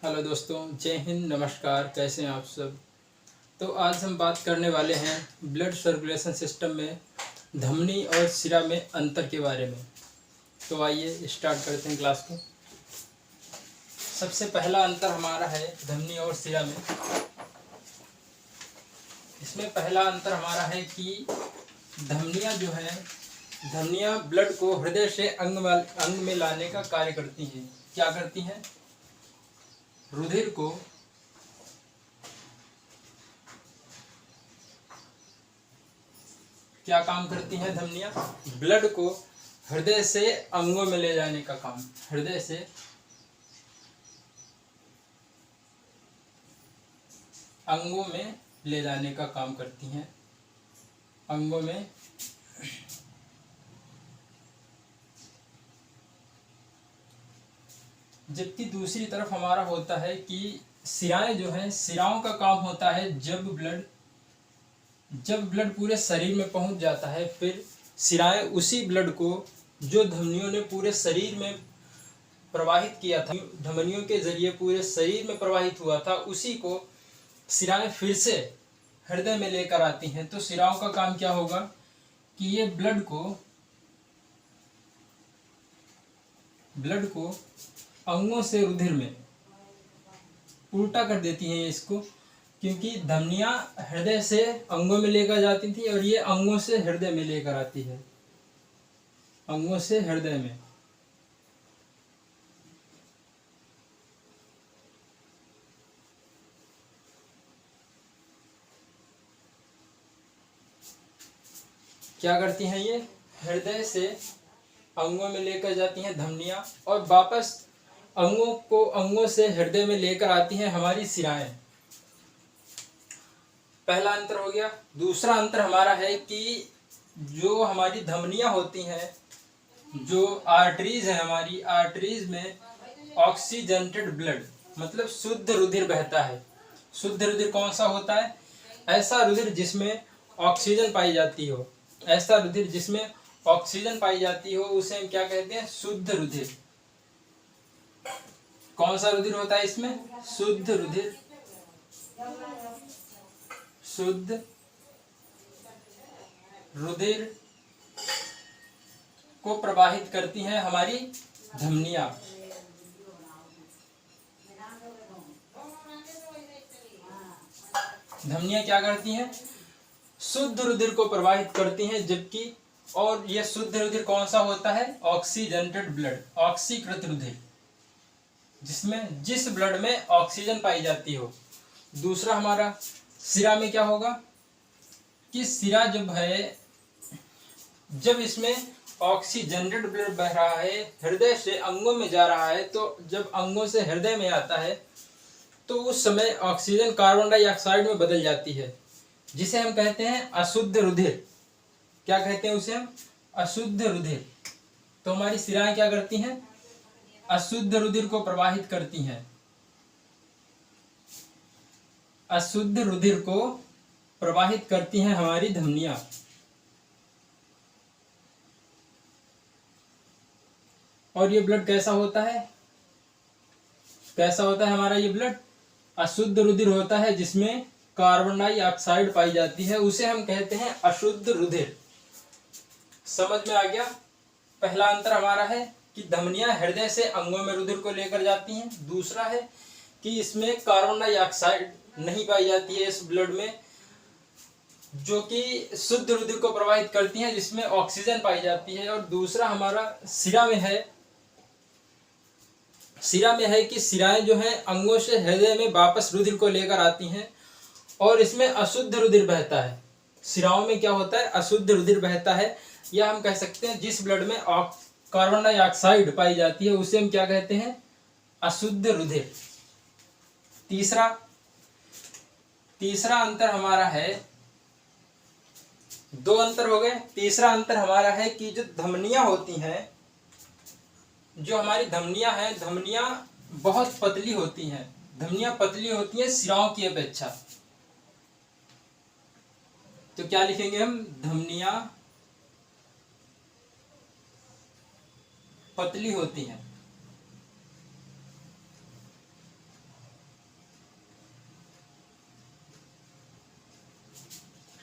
Hello दोस्तों, जय हिंद, नमस्कार। कैसे हैं आप सब। तो आज हम बात करने वाले हैं ब्लड सर्कुलेशन सिस्टम में धमनी और शिरा में अंतर के बारे में। तो आइए स्टार्ट करते हैं क्लास को। सबसे पहला अंतर हमारा है धमनी और शिरा में। इसमें पहला अंतर हमारा है कि धमनियाँ ब्लड को हृदय से अंग में लाने का कार्य करती हैं। क्या करती हैं? रुधिर को क्या काम करती हैं धमनियाँ? ब्लड को हृदय से अंगों में ले जाने का काम, हृदय से अंगों में ले जाने का काम करती हैं, अंगों में। जबकि दूसरी तरफ हमारा होता है कि शिराएं जो हैं, शिराओं का काम होता है जब ब्लड पूरे शरीर में पहुंच जाता है, फिर शिराएं उसी ब्लड को जो धमनियों ने पूरे शरीर में प्रवाहित किया था, धमनियों के जरिए पूरे शरीर में प्रवाहित हुआ था, उसी को शिराएं फिर से हृदय में लेकर आती हैं। तो शिराओं का काम क्या होगा कि ये ब्लड को अंगों से रुधिर में उल्टा कर देती हैं इसको, क्योंकि धमनियां हृदय से अंगों में लेकर जाती थी और ये अंगों से हृदय में लेकर आती है, अंगों से हृदय में। क्या करती हैं ये? हृदय से अंगों में लेकर जाती हैं धमनियां और वापस अंगों से हृदय में लेकर आती हैं हमारी शिराएं। पहला अंतर हो गया। दूसरा अंतर हमारा है कि जो हमारी धमनियां होती हैं, जो आर्टरीज है, हमारी आर्टरीज में ऑक्सीजनेटेड ब्लड मतलब शुद्ध रुधिर बहता है। शुद्ध रुधिर कौन सा होता है? ऐसा रुधिर जिसमें ऑक्सीजन पाई जाती हो, ऐसा रुधिर जिसमें ऑक्सीजन पाई जाती हो उसे हम क्या कहते हैं? शुद्ध रुधिर। कौन सा रुधिर होता है इसमें? शुद्ध रुधिर। शुद्ध रुधिर को प्रवाहित करती हैं हमारी धमनियां। धमनियां क्या करती हैं? शुद्ध रुधिर को प्रवाहित करती हैं, जबकि और यह शुद्ध रुधिर कौन सा होता है? ऑक्सीजनेटेड ब्लड, ऑक्सीकृत रुधिर, जिस ब्लड में ऑक्सीजन पाई जाती हो। दूसरा हमारा शिरा में क्या होगा कि शिरा जब इसमें ऑक्सीजनेटेड ब्लड बह रहा है, हृदय से अंगों में जा रहा है, तो जब अंगों से हृदय में आता है तो उस समय ऑक्सीजन कार्बन डाइऑक्साइड में बदल जाती है, जिसे हम कहते हैं अशुद्ध रुधिर। क्या कहते हैं उसे हम? अशुद्ध रुधिर। तो हमारी शिराएं क्या करती हैं? अशुद्ध रुधिर को प्रवाहित करती हैं। अशुद्ध रुधिर को प्रवाहित करती हैं हमारी धमनियां। और ये ब्लड कैसा होता है? कैसा होता है हमारा ये ब्लड? अशुद्ध रुधिर होता है जिसमें कार्बन डाइऑक्साइड पाई जाती है, उसे हम कहते हैं अशुद्ध रुधिर। समझ में आ गया? पहला अंतर हमारा है कि धमनियां हृदय से अंगों में रुधिर को लेकर जाती हैं। दूसरा है कि इसमें कार्बन डाइऑक्साइड नहीं पाई जाती है इस ब्लड में, जो कि शुद्ध रुधिर को प्रवाहित करती हैं, जिसमें ऑक्सीजन पाई जाती है। और दूसरा हमारा शिरा में है कि शिराएं जो हैं अंगों से हृदय में वापस रुधिर को लेकर आती हैं और इसमें अशुद्ध रुधिर बहता है। शिराओं में क्या होता है? अशुद्ध रुधिर बहता है, या हम कह सकते हैं जिस ब्लड में कार्बन डाइऑक्साइड पाई जाती है उसे हम क्या कहते हैं? अशुद्ध रुधिर। तीसरा अंतर हमारा है, दो अंतर हो गए। तीसरा अंतर हमारा है कि जो धमनियां होती हैं, जो हमारी धमनियां हैं, धमनियां बहुत पतली होती हैं। धमनियां पतली होती हैं शिराओं की अपेक्षा। तो क्या लिखेंगे हम? धमनियां पतली होती हैं।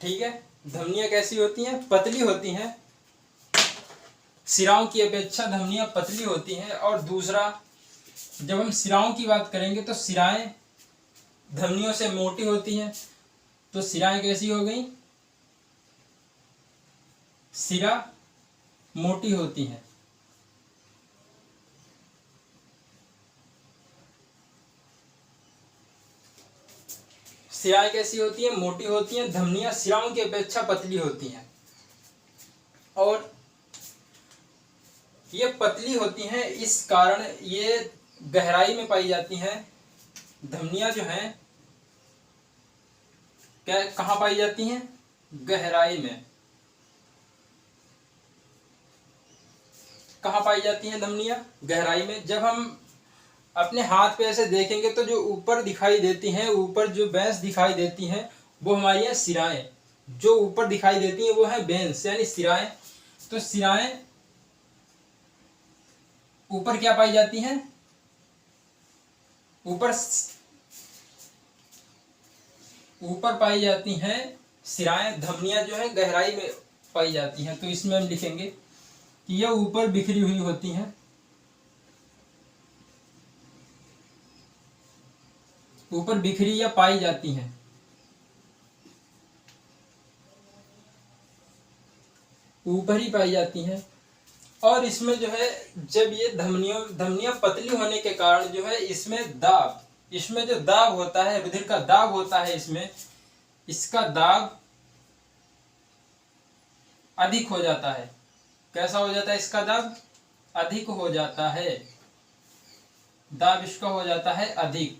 ठीक है। धमनियां कैसी होती हैं? पतली होती हैं, सिराओं की अपेक्षा धमनियां पतली होती हैं। और दूसरा, जब हम सिराओं की बात करेंगे तो सिराएं धमनियों से मोटी होती हैं। तो सिराएं कैसी हो गई? सिरा मोटी होती हैं। सिराएं कैसी होती हैं? मोटी होती हैं। धमनियां सिराओं की अपेक्षा पतली होती हैं और ये पतली होती हैं, इस कारण ये गहराई में पाई जाती हैं। धमनियां जो हैं क्या कहाँ पाई जाती हैं? गहराई में। कहाँ पाई जाती हैं धमनियां? गहराई में। जब हम अपने हाथ पे ऐसे देखेंगे तो जो ऊपर दिखाई देती हैं, ऊपर जो बेंस दिखाई देती हैं, वो हमारी है सिराएं। जो ऊपर दिखाई देती हैं वो है बेंस यानी सिराएं। तो सिराएं ऊपर क्या पाई जाती हैं? ऊपर पाई जाती हैं सिराएं। धमनियां जो है गहराई में पाई जाती हैं। तो इसमें हम लिखेंगे कि यह ऊपर बिखरी हुई होती हैं, ऊपर बिखरी या पाई जाती हैं। ऊपर ही पाई जाती हैं। और इसमें जो है जब ये धमनियां पतली होने के कारण जो है इसमें जो दाब होता है, रुधिर का दाब होता है, इसका दाब अधिक हो जाता है। कैसा हो जाता है? इसका दाब अधिक हो जाता है। दाब इसका हो जाता है अधिक,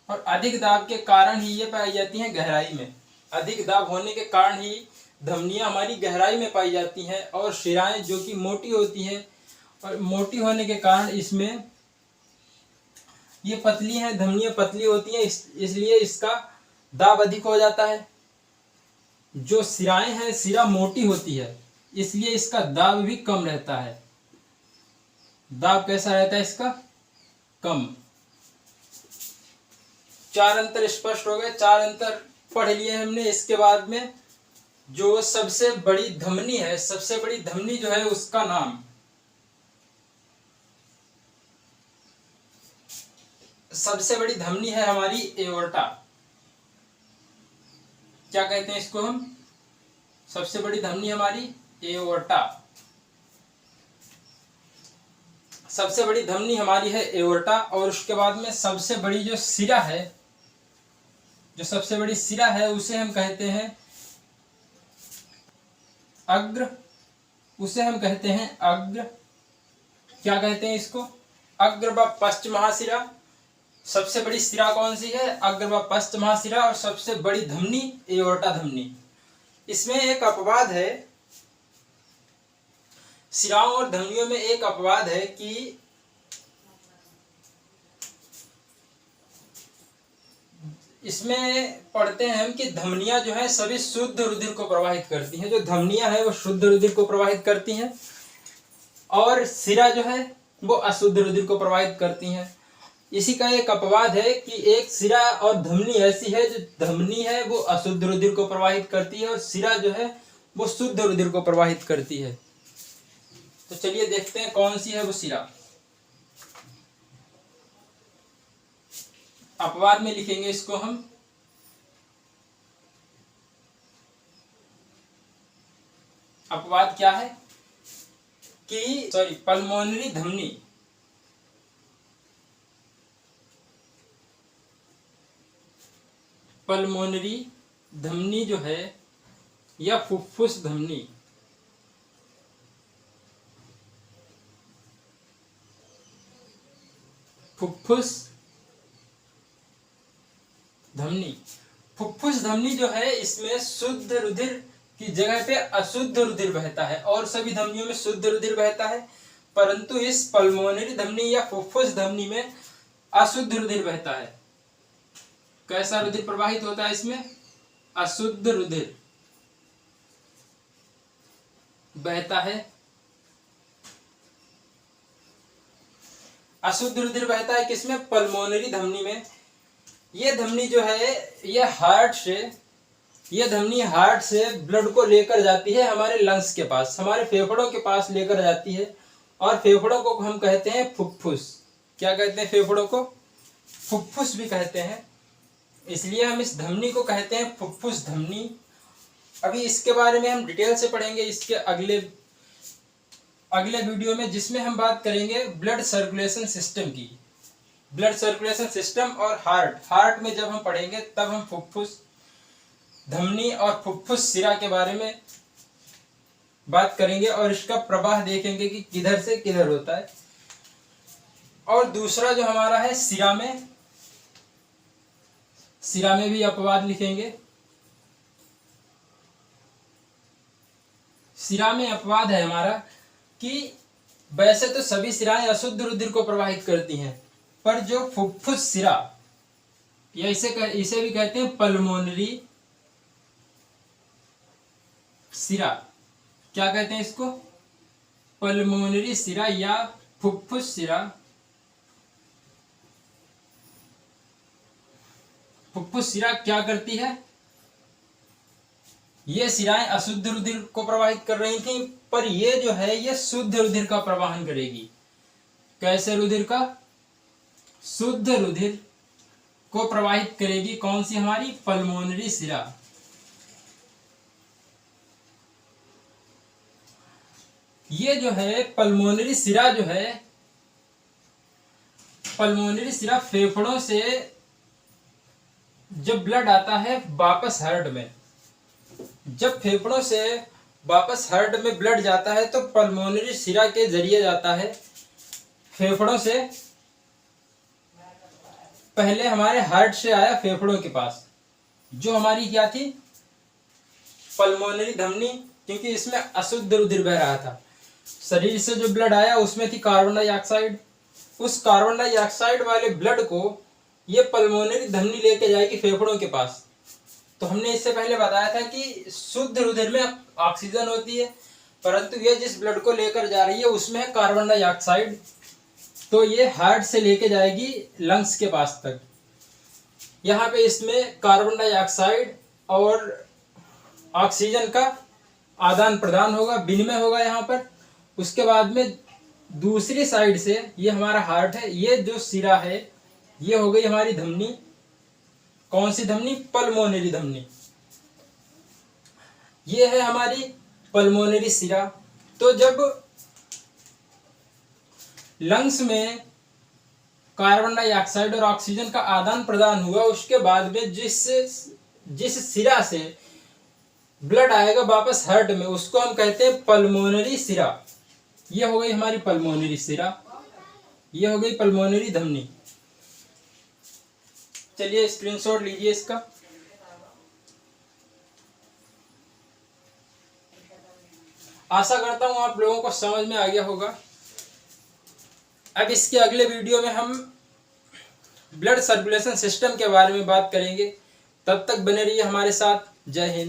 और अधिक दाब के कारण ही ये पाई जाती हैं गहराई में। अधिक दाब होने के कारण ही धमनियां हमारी गहराई में पाई जाती हैं। और शिराएं जो कि मोटी होती हैं, और मोटी होने के कारण इसमें ये पतली हैं, धमनियां पतली होती हैं, इसलिए इसका दाब अधिक हो जाता है। जो सिराएं हैं, सिरा मोटी होती है, इसलिए इसका दाब भी कम रहता है। दाब कैसा रहता है इसका? कम। चार अंतर स्पष्ट हो गए। चार अंतर पढ़ लिए हमने। इसके बाद में जो सबसे बड़ी धमनी है, सबसे बड़ी धमनी जो है उसका नाम, सबसे बड़ी धमनी है हमारी एओर्टा। क्या कहते हैं इसको हम? सबसे बड़ी धमनी हमारी एओर्टा। सबसे बड़ी धमनी हमारी है एओर्टा। और उसके बाद में सबसे बड़ी जो सिरा है, जो सबसे बड़ी सिरा है, उसे हम कहते हैं अग्र। उसे हम कहते हैं अग्र। क्या कहते हैं इसको? अग्र व पश्च महाशिरा। सबसे बड़ी सिरा कौन सी है? अग्र व पश्च महाशिरा। और सबसे बड़ी धमनी एओर्टा धमनी। इसमें एक अपवाद है, सिराओं और धमनियों में एक अपवाद है कि इसमें पढ़ते हैं हम कि धमनियां जो है सभी शुद्ध रुधिर को प्रवाहित करती हैं। जो धमनियां है वो शुद्ध रुधिर को प्रवाहित करती हैं, और सिरा जो है वो अशुद्ध रुधिर को प्रवाहित करती हैं। इसी का एक अपवाद है कि एक सिरा और धमनी ऐसी है, जो धमनी है वो अशुद्ध रुधिर को प्रवाहित करती है, और सिरा जो है वो शुद्ध रुधिर को प्रवाहित करती है। तो चलिए देखते हैं कौन सी है वो सिरा। अपवाद में लिखेंगे इसको हम। अपवाद क्या है कि पल्मोनरी धमनी, पल्मोनरी धमनी जो है, या फुफ्फुस धमनी, फुफ्फुस धमनी। फुफ्फुस धमनी जो है इसमें शुद्ध रुधिर की जगह पे अशुद्ध रुधिर बहता है, और सभी धमनियों में शुद्ध रुधिर बहता है, परंतु इस पल्मोनरी धमनी या फुफ्फुस धमनी में अशुद्ध रुधिर बहता है। कैसा रुधिर प्रवाहित होता है इसमें? अशुद्ध रुधिर बहता है। अशुद्ध रुधिर बहता है किसमें? पल्मोनरी धमनी में। ये धमनी जो है ये हार्ट से ये धमनी हार्ट से ब्लड को लेकर जाती है हमारे लंग्स के पास, हमारे फेफड़ों के पास लेकर जाती है। और फेफड़ों को हम कहते हैं फुफ्फुस। क्या कहते हैं फेफड़ों को? फुफ्फुस भी कहते हैं। इसलिए हम इस धमनी को कहते हैं फुफ्फुस धमनी। अभी इसके बारे में हम डिटेल से पढ़ेंगे इसके अगले वीडियो में, जिसमें हम बात करेंगे ब्लड सर्कुलेशन सिस्टम की। ब्लड सर्कुलेशन सिस्टम और हार्ट में जब हम पढ़ेंगे तब हम फुफ्फुस धमनी और फुफ्फुस सिरा के बारे में बात करेंगे और इसका प्रवाह देखेंगे कि किधर से किधर होता है। और दूसरा जो हमारा है सिरा में भी अपवाद लिखेंगे। सिरा में अपवाद है हमारा कि वैसे तो सभी सिराएं अशुद्ध रुधिर को प्रवाहित करती हैं, पर जो फुफ्फुस सिरा, या इसे भी कहते हैं पल्मोनरी सिरा। क्या कहते हैं इसको? पल्मोनरी सिरा या फुफ्फुस सिरा। फुफ्फुस सिरा क्या करती है? ये सिराएं अशुद्ध रुधिर को प्रवाहित कर रही थी, पर ये जो है ये शुद्ध रुधिर का प्रवाहन करेगी। कैसे रुधिर का? शुद्ध रुधिर को प्रवाहित करेगी। कौन सी? हमारी पल्मोनरी सिरा। ये जो है पल्मोनरी सिरा जो है, पल्मोनरी सिरा फेफड़ों से जब ब्लड आता है वापस हार्ट में, जब फेफड़ों से वापस हार्ट में ब्लड जाता है तो पल्मोनरी सिरा के जरिए जाता है। फेफड़ों से पहले हमारे हार्ट से आया फेफड़ों के पास, जो हमारी क्या थी? पल्मोनरी धमनी, क्योंकि इसमें अशुद्ध रुधिर बह रहा था। शरीर से जो ब्लड आया उसमें थी कार्बन डाइऑक्साइड। उस कार्बन डाइऑक्साइड वाले ब्लड को ये पल्मोनरी धमनी लेके जाएगी फेफड़ों के पास। तो हमने इससे पहले बताया था कि शुद्ध रुधिर में ऑक्सीजन होती है, परंतु ये जिस ब्लड को लेकर जा रही है उसमें है कार्बन डाइऑक्साइड। तो ये हार्ट से लेके जाएगी लंग्स के पास तक। यहाँ पे इसमें कार्बन डाइऑक्साइड और ऑक्सीजन का आदान प्रदान होगा, विनिमय होगा यहाँ पर। उसके बाद में दूसरी साइड से ये हमारा हार्ट है, ये जो सिरा है ये हो गई हमारी धमनी। कौन सी धमनी? पल्मोनरी धमनी। ये है हमारी पल्मोनरी सिरा। तो जब लंग्स में कार्बन डाइऑक्साइड और ऑक्सीजन का आदान प्रदान हुआ, उसके बाद में जिस सिरा से ब्लड आएगा वापस हार्ट में, उसको हम कहते हैं पल्मोनरी सिरा। ये हो गई हमारी पल्मोनरी सिरा, ये हो गई पल्मोनरी धमनी। चलिए स्क्रीनशॉट लीजिए इसका। आशा करता हूं आप लोगों को समझ में आ गया होगा। अब इसके अगले वीडियो में हम ब्लड सर्कुलेशन सिस्टम के बारे में बात करेंगे। तब तक बने रहिए हमारे साथ। जय हिंद।